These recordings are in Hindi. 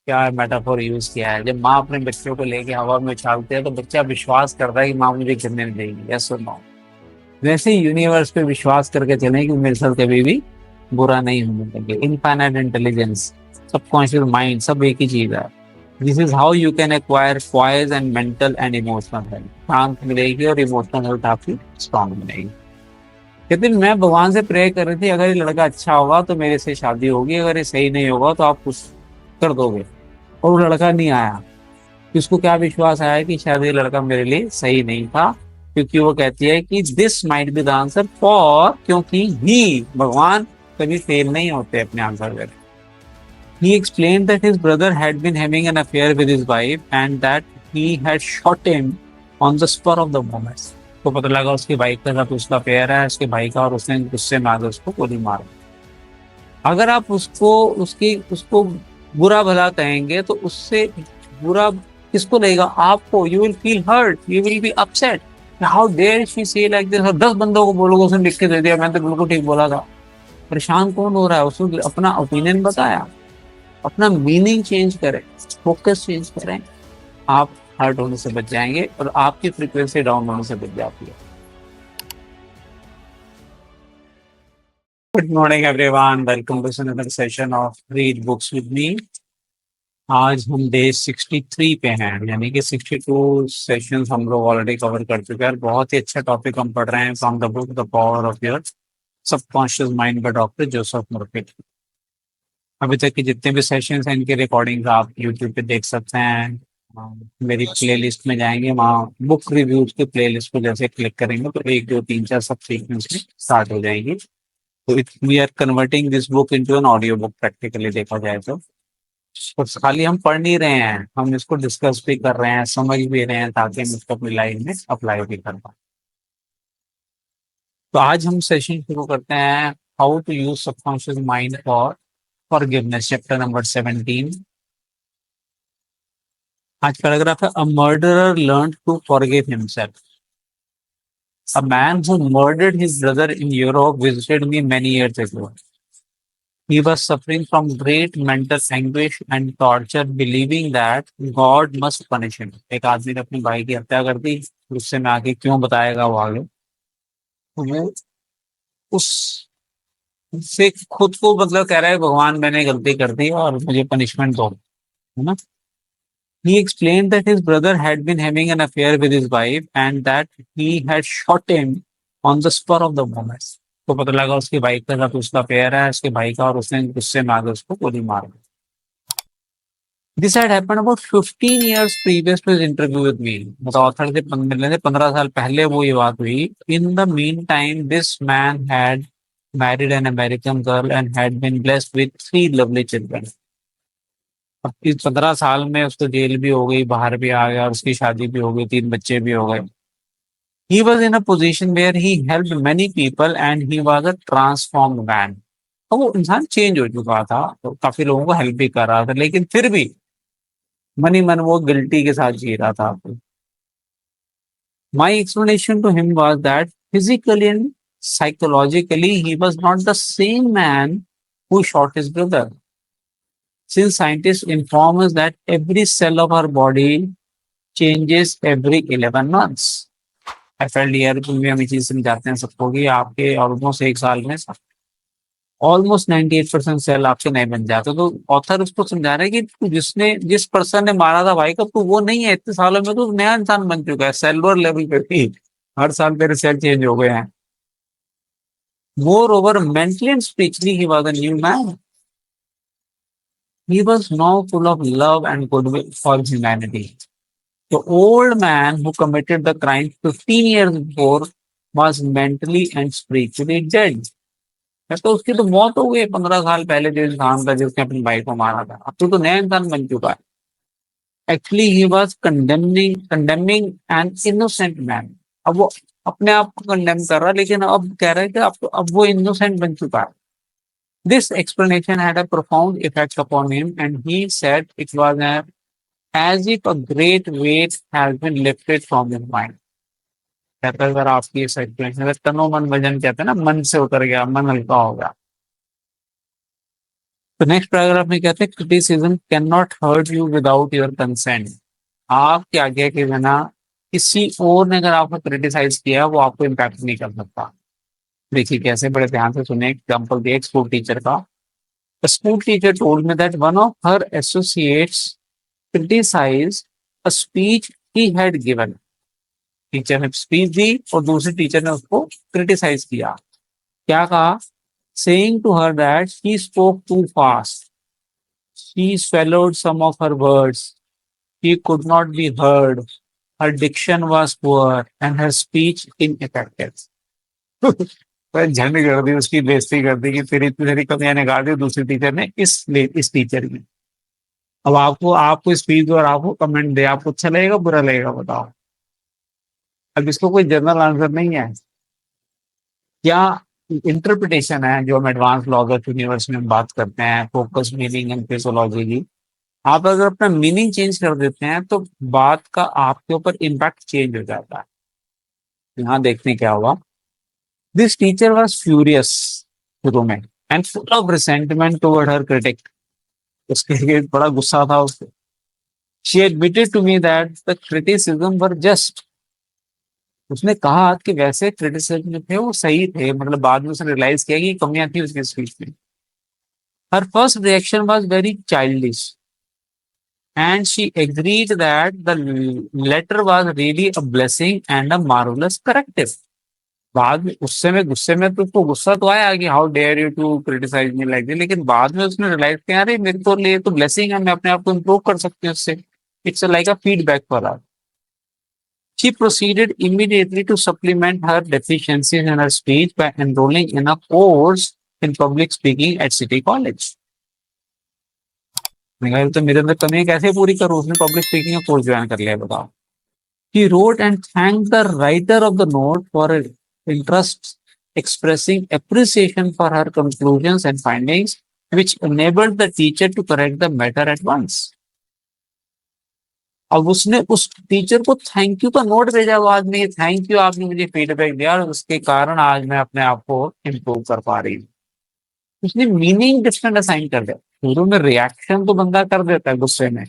क्या मेटाफोर यूज किया है। जब माँ अपने बच्चों को लेके हवा में उछालती है तो बच्चा विश्वास करता है कि माँ मुझे गिरने नहीं देगी। यस और नो। वैसे ही यूनिवर्स पे विश्वास करके चलें कि मेरे साथ कभी भी बुरा नहीं होने देंगे। इनफाइनाइट इंटेलिजेंस, सबकॉन्शियस माइंड, सब एक ही चीज है। This is how you can acquire poise and mental and emotional health. शांत मिलेगी और इमोशनल हेल्थ आपकी स्ट्रांग मिलेगी। कहते हैं, मैं भगवान से प्रे कर रही थी अगर ये लड़का अच्छा होगा तो मेरे से शादी होगी, अगर ये सही नहीं होगा तो आप कुछ कर दोगे। और वो लड़का नहीं आया। कि उसको क्या विश्वास आया कि शायद ये लड़का मेरे लिए सही नहीं था। क्योंकि वो कहती है कि this might be the answer for, क्योंकि ही भगवान कभी फेल नहीं होते अपने आंसर में। He explained that his brother had been having an affair with his wife and that he had shot him on the spur of the moment. तो पता लगा उसकी वाइफ के साथ उसका अफेयर है, उसके भाई का, और उसने गुस्से में आकर उसको गोली मारी। अगर आप उसको बुरा भला कहेंगे तो उससे बुरा किसको लगेगा? आपको। You will feel hurt, you will be upset. How dare she say like this. और 10 बंदों को बोलोगे उसने लिख के दे दिया मैंने तो बिल्कुल ठीक बोला था। परेशान कौन हो रहा है? उसने अपना ओपिनियन बताया। अपना मीनिंग चेंज करें, फोकस चेंज करें, आप हर्ट होने से बच जाएंगे और आपकी फ्रीक्वेंसी डाउन होने से बच जाती है। Good morning everyone, welcome to another session of read books with me. आज हम डे 63 पे हैं, यानी कि 62 सेशंस हम लोग ऑलरेडी कवर कर चुके हैं। बहुत ही अच्छा टॉपिक हम पढ़ रहे हैं from the book the power of your subconscious mind by doctor Joseph Murphy. अभी तक के जितने भी सेशंस हैं इनके रिकॉर्डिंग्स आप यूट्यूब पे देख सकते हैं। मेरी प्लेलिस्ट में जाएंगे, वहाँ बुक रिव्यूज की प्लेलिस्ट को जैसे क्लिक करेंगे तो 1 2 3 4 सब सीक्वेंस में स्टार्ट हो जाएगी। तो it we are converting this book into an audio book practically देखा जाए तो। खाली हम पढ़ नहीं रहे हैं, हम इसको डिस्कस भी कर रहे हैं, समझ भी रहे हैं, ताकि हम इसको अपनी लाइफ में अप्लाई भी कर पाए। तो आज हम सेशन शुरू करते हैं, how to use subconscious mind for forgiveness, chapter number 17। आज पैराग्राफ है, a murderer learn to forgive himself. A man who murdered his brother in Europe visited me many years ago. He was suffering from great mental anguish and torture, believing that God must punish him. एक आदमी ने अपने भाई की हत्या कर दी, गुस्से में आके क्यों बताएगा वो आगे। तो वो उस से खुद को मतलब कह रहा है भगवान मैंने गलती कर दी और मुझे पनिशमेंट दो, है ना। He explained that his brother had been having an affair with his wife and that he had shot him on the spur of the moment. तो पता लगा उसकी वाइफ के साथ उसका अफेयर है, उसके भाई का, और उसने गुस्से में आकर उसको गोली मार दी। This had happened about 15 years previous to his interview with me. मतलब ऑथर से मिलने से 15 साल पहले वो ये बात हुई। In the meantime, this man had married an American girl and had been blessed with 3 lovely children. अब इस 15 साल में उसको जेल भी हो गई, बाहर भी आ गया और उसकी शादी भी हो गई, 3 बच्चे भी हो गए। He was in a position where he helped many people and he was a transformed man. तो वो इंसान चेंज हो चुका था, तो काफी लोगों को हेल्प भी कर रहा था, लेकिन फिर भी मन ही मन वो गिल्टी के साथ जी रहा था। My explanation to him was that physically and psychologically he was not the same man who shot his brother. Since scientists inform us that every cell of our body changes every 11 months. FLDR में हम ये चीज समझाते हैं सबको कि आपके ऑलमोस्ट 1 साल में ऑलमोस्ट 98% सेल आपके नए बन जाते। तो ऑथर उसको समझा रहे हैं कि जिस पर्सन ने मारा था भाई का, तो वो नहीं है, इतने सालों में तो नया इंसान बन चुका है, सेलुलर लेवल पे भी हर साल मेरे सेल चेंज हो गए हैं। More over mentally and spiritually he was a new man. He was now full of love and goodwill for humanity. The old man who committed the crime 15 years before was mentally and spiritually dead. तो उसकी तो मौत हो गई 15 साल पहले, जो इंसान था जिसने अपनी भाई को मारा था, अब तो नया इंसान बन चुका है। Actually he was condemning an innocent man. अब वो अपने आप को कंडेम कर रहा है, लेकिन अब कह रहा है कि अब वो इनोसेंट बन चुका है। This explanation had a profound effect upon him and he said it was as if a great weight has been lifted from his mind. कहता है अगर आपकी इस एक्सप्लेनेशन है, तनो मन वजन कहते हैं ना, मन से उतर गया, मन हल्का हो गया। तो नेक्स्ट पैराग्राफ में कहते हैं criticism can not hurt you without your consent. आपके आगे के बिना किसी और ने अगर आपको क्रिटिसाइज किया वो आपको इम्पैक्ट नहीं कर सकता। देखिए कैसे, बड़े ध्यान से सुने। एग्जाम्पल दिया एक स्कूल टीचर का। A school teacher told me that one of her associates criticized a speech he had given. Teacher ने स्पीच दी और दूसरे टीचर ने उसको क्रिटिसाइज किया। क्या कहा? Saying to her that she spoke too fast, she swallowed some of her words, she could not be heard, her diction was poor, and her speech ineffective. झंड कर दी, उसकी बेइज्जती कर दी कि तेरी इतनी सारी कमियां निकाल दी दूसरी टीचर ने इस टीचर की। अब आपको स्पीच और आपको कमेंट दे, आपको अच्छा लगेगा बुरा लगेगा बताओ? अब इसको कोई जनरल आंसर नहीं है, क्या इंटरप्रिटेशन है जो हम एडवांस लॉज ऑफ यूनिवर्स में बात करते हैं, फोकस, मीनिंग एंड फिजियोलॉजी की। आप अगर अपना मीनिंग चेंज कर देते हैं तो बात का आपके ऊपर इम्पैक्ट चेंज हो जाता है। यहाँ देखने क्या हुआ। दिस टीचर वॉज फ्यूरियस शुरू में and full of resentment toward her critic. उसके लिए बड़ा गुस्सा था उसको। She admitted to me that the criticism were just. उसने कहा कि वैसे क्रिटिसिज्म थे वो सही थे, मतलब बाद में उसने रियलाइज किया कि कमियां थी उसके स्पीच में। Her first reaction was very childish and she agreed that the letter was really a blessing and a marvellous corrective. बाद में गुस्से में तो उसको गुस्सा तो आया कि how dare you to criticise me like this, लेकिन बाद में उसने रियलाइज किया अरे मेरे को लिए तो ब्लेसिंग है, मैं अपने आप को इम्प्रूव कर सकती हूँ उससे। It's like a feedback for her. She proceeded immediately to supplement her deficiencies in her speech by enrolling in a course in public speaking at City College. तो मेरे अंदर कमी कैसे पूरी करूं? उसने पब्लिक स्पीकिंग का कोर्स ज्वाइन कर लिया, बताओ। He wrote and thanked the writer of the note for her interest, expressing appreciation for her conclusions and findings, which enabled the teacher to correct the matter at once. अब उसने उस टीचर को थैंक यू का नोट भेजा बाद में, थैंक यू आपने मुझे फीडबैक दिया और उसके कारण आज मैं अपने आप को इम्प्रूव कर पा रही हूँ। उसने मीनिंग डिफरेंट असाइन कर दिया। शुरू में रिएक्शन तो बंदा कर देता है गुस्से में,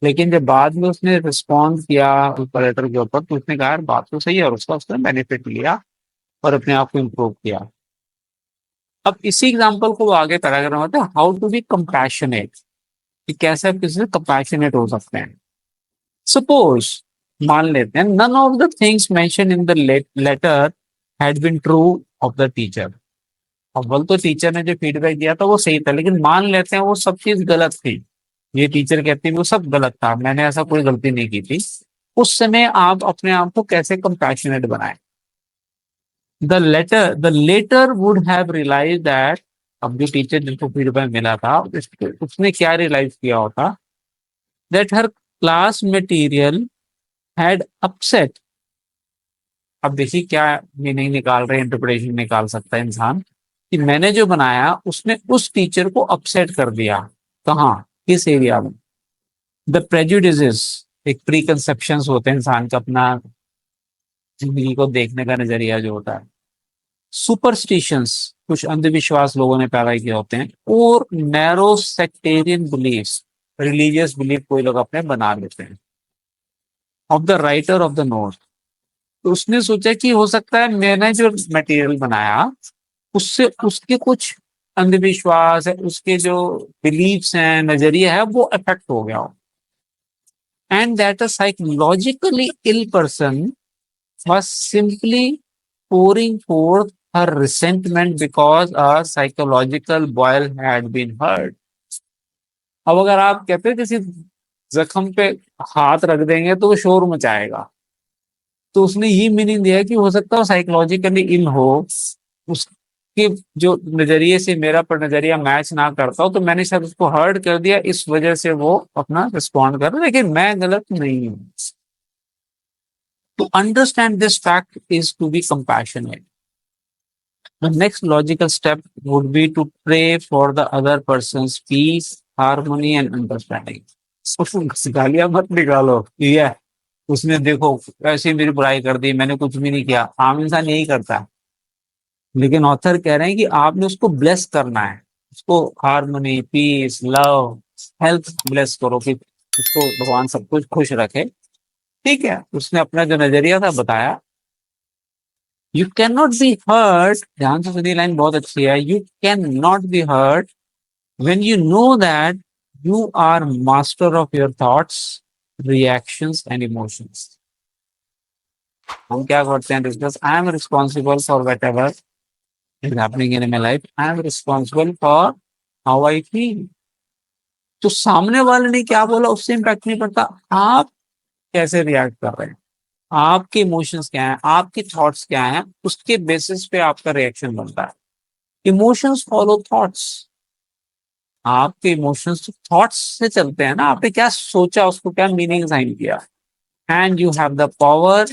लेकिन जब बाद में उसने रिस्पॉन्ड किया ऑपरेटर के ऊपर तो उसने कहा बात तो सही है और उसका उसने बेनिफिट लिया और अपने आप को इम्प्रूव किया। अब इसी एग्जाम्पल को आगे पैराग्राफ होता है हाउ टू बी कंपैशनेट, कि कैसे आप किसी से कंपैशनेट हो सकते हैं। सपोज मान लेते हैं none of the things mention in the letter had been true of the teacher. अव्वल तो टीचर ने जो फीडबैक दिया था वो सही था, लेकिन मान लेते हैं वो सब चीज गलत थी। ये टीचर कहती है वो सब गलत था, मैंने ऐसा कोई गलती नहीं की थी। उस समय आप अपने आप को कैसे कंपैशनेट बनाए? The letter would have realise that, अब जो टीचर जिनको फीडबैक मिला था उसने क्या रियलाइज किया होता, that her class material had upset. अब देखिए क्या मीनिंग निकाल रहे, इंटरप्रिटेशन निकाल सकता है इंसान कि मैंने जो बनाया उसने उस टीचर को अपसेट कर दिया। कहाँ, किस एरिया में? द प्रेजुडिसेस, एक प्री कंसेप्शंस होते हैं इंसान का, अपना जिंदगी को देखने का नजरिया जो होता है। सुपरस्टिशंस, कुछ अंधविश्वास लोगों ने पैदा किए होते हैं। और narrow sectarian beliefs, religious belief कोई लोग अपने बना लेते हैं। Of the writer of the note, तो उसने सोचा कि हो सकता है मैंने जो मटेरियल बनाया उससे उसके कुछ अंधविश्वास है, उसके जो बिलीफ्स हैं, नजरिया है, वो अफेक्ट हो गया हो। And that a psychologically ill person was simply pouring forth her resentment because a psychological boil had been hurt. अब अगर आप कहते हैं किसी जख्म पे हाथ रख देंगे तो वो शोर मचाएगा, तो उसने ये मीनिंग दिया कि हो सकता है साइकोलॉजिकली इल हो, उसके जो नजरिए से मेरा पर नजरिया मैच ना करता हो, तो मैंने शायद उसको हर्ट कर दिया, इस वजह से वो अपना रिस्पॉन्ड कर रहा है, लेकिन मैं गलत नहीं हूं। To understand this fact is to be compassionate. The next logical step would be to pray for the other person's peace, harmony and understanding. गालियां मत निकालो, ये उसने देखो ऐसे मेरी बुराई कर दी, मैंने कुछ भी नहीं किया। आम इंसान यही करता है, लेकिन ऑथर कह रहे हैं कि आपने उसको ब्लेस करना है। उसको harmony, peace, love, health bless करो कि उसको भगवान सब कुछ खुश रखे। ठीक है, उसने अपना जो नजरिया था बताया। You can not be hurt, ध्यान से सुनिए, लाइन बहुत अच्छी है। You can not be hurt when you know that you are master of your thoughts, reactions and emotions. हम क्या करते हैं discuss, I am responsible for what ever is happening in my life, I am responsible for how I feel. तो सामने वाले ने क्या बोला उससे इम्पैक्ट नहीं पड़ता, आप कैसे रिएक्ट कर रहे हैं, आपके इमोशंस क्या हैं, आपके थॉट्स क्या हैं, उसके बेसिस पे आपका रिएक्शन बनता है। इमोशंस फॉलो थॉट्स, आपके इमोशंस थॉट्स से चलते हैं ना, आपने क्या सोचा, उसको क्या मीनिंग साइन किया। And you have the power,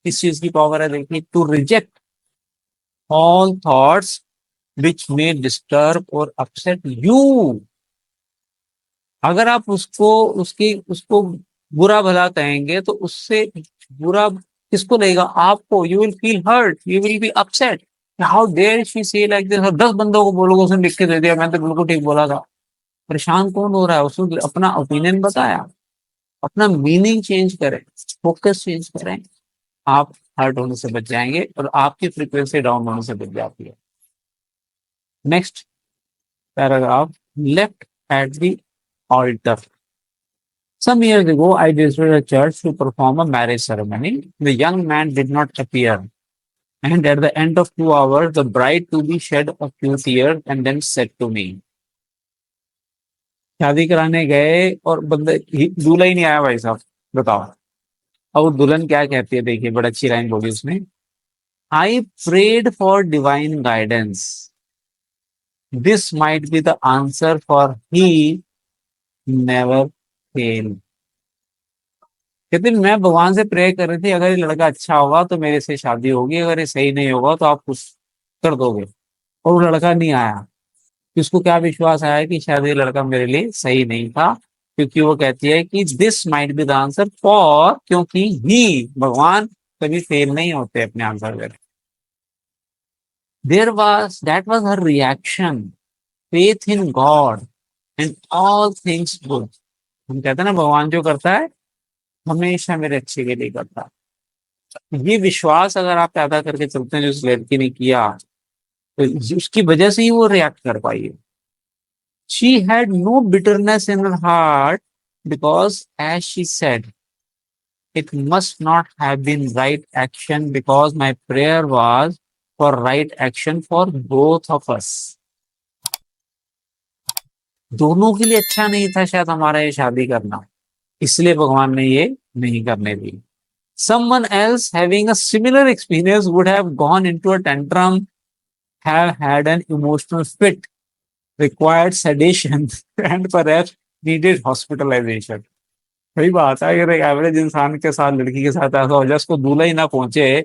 इस चीज की पावर है देखिए, to reject all thoughts which may disturb और अपसेट यू। अगर आप उसको उसको बुरा भला कहेंगे तो उससे बुरा किसको लगेगा, आपको। You will feel hurt, you will be upset, how dare she say like this. 10 बंदों को बोलोगे उसने लिख के दे दिया मैंने तो बिल्कुल ठीक बोला था। परेशान कौन हो रहा है, उसने अपना ओपिनियन बताया। अपना मीनिंग चेंज करें, फोकस चेंज करें, आप हर्ट होने से बच जाएंगे और आपकी फ्रीक्वेंसी डाउन होने से बच जाती है। Next paragraph, left at the altar. Some years ago, I visited a church to perform a marriage ceremony. The young man did not appear, and at the end of 2 hours, the bride to be shed a few tears and then said to me, शादी कराने गए और बंदे दूल्हा ही नहीं आया भाई साहब, बताओ। अब वो दुल्हन क्या कहती है देखिए, बड़ी अच्छी लाइन बोली उसने, I prayed for divine guidance, this might be the answer for he never fail. कहते मैं भगवान से प्रे कर रही थी, अगर ये लड़का अच्छा होगा तो मेरे से शादी होगी, अगर ये सही नहीं होगा तो आप कुछ कर दोगे। और वो लड़का नहीं आया, कि उसको क्या विश्वास आया कि शायद ये लड़का मेरे लिए सही नहीं था, क्योंकि वो कहती है कि this might be the answer for, क्योंकि ही, भगवान कभी फेल नहीं होते अपने आंसर में। There was, that was her reaction, faith in God and all things good. हम कहते हैं ना भगवान जो करता है हमेशा मेरे अच्छे के लिए करता है। ये विश्वास अगर आप पैदा करके चलते हैं जो उस लड़की ने किया, तो उसकी वजह से ही वो रिएक्ट कर पाई है। She had no bitterness in her heart because, as she said, it must not have been right action because my prayer was for right action for both of us. दोनों के लिए अच्छा नहीं था शायद हमारा ये शादी करना, इसलिए भगवान ने ये नहीं करने दी। Someone else having a similar experience would have gone into a tantrum, have had an emotional fit, required sedation, and perhaps needed hospitalization. सही बात है, अगर एक एवरेज इंसान के साथ, लड़की के साथ ऐसा हो जाए, उसको दूल्हा ही ना पहुंचे,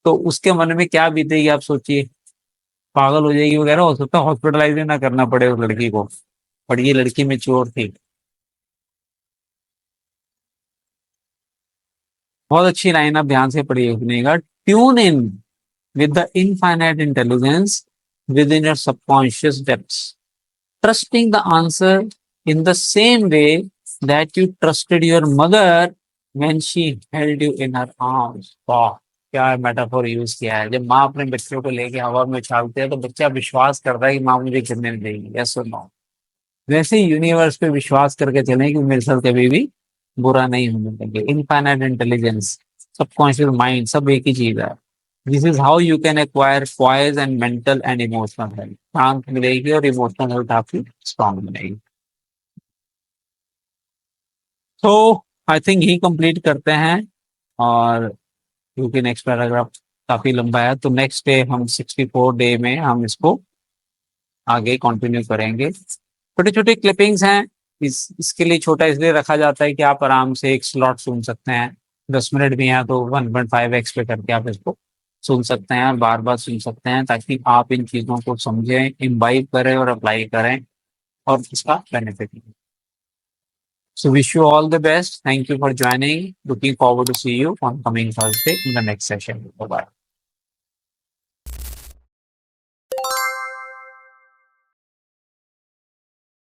तो उसके मन में क्या बीतेगी आप सोचिए। पागल हो जाएगी वगैरह, हो सकता है हॉस्पिटलाइज ना करना पड़े उस लड़की को। और ये लड़की मेच्योर थी। बहुत अच्छी लाइन, आप ध्यान से पढ़िए सुनिएगा। Tune in with the infinite intelligence with in your subconscious depths, trusting the answer in the same way that you trusted your mother when she held you in her arms. वाह, क्या मेटाफोर यूज किया है। जब माँ अपने बच्चों को लेके हवा में उछालते हैं तो बच्चा विश्वास करता है कि माँ मुझे गिरने नहीं देगी, यस और नो। वैसे ही यूनिवर्स पे विश्वास करके चलें कि मेरे साथ कभी भी बुरा नहीं होने देंगे। इनफाइनाइट इंटेलिजेंस, सबकॉन्शियस माइंड, सब एक ही चीज है। This is how you can acquire poise and mental and emotional health. शांत मिलेगी और इमोशनल हेल्थ आपकी स्ट्रांग मिलेगी। तो आई थिंक ही कंप्लीट करते हैं, और क्योंकि नेक्स्ट पैराग्राफ काफी लंबा है, तो नेक्स्ट डे हम 64 डे में हम इसको आगे कंटिन्यू करेंगे। छोटे छोटे क्लिपिंग्स हैं, इसके लिए छोटा इसलिए रखा जाता है कि आप आराम से एक स्लॉट सुन सकते हैं। 10 मिनट भी है तो 1.5x पे करके आप इसको सुन सकते हैं, बार बार सुन सकते हैं, ताकि आप इन चीजों को समझें, इम्बाइब करें और अप्लाई करें और इसका बेनिफिट लें। So wish you all the best. Thank you for joining. Looking forward to see you on coming Thursday in the next session. Bye bye.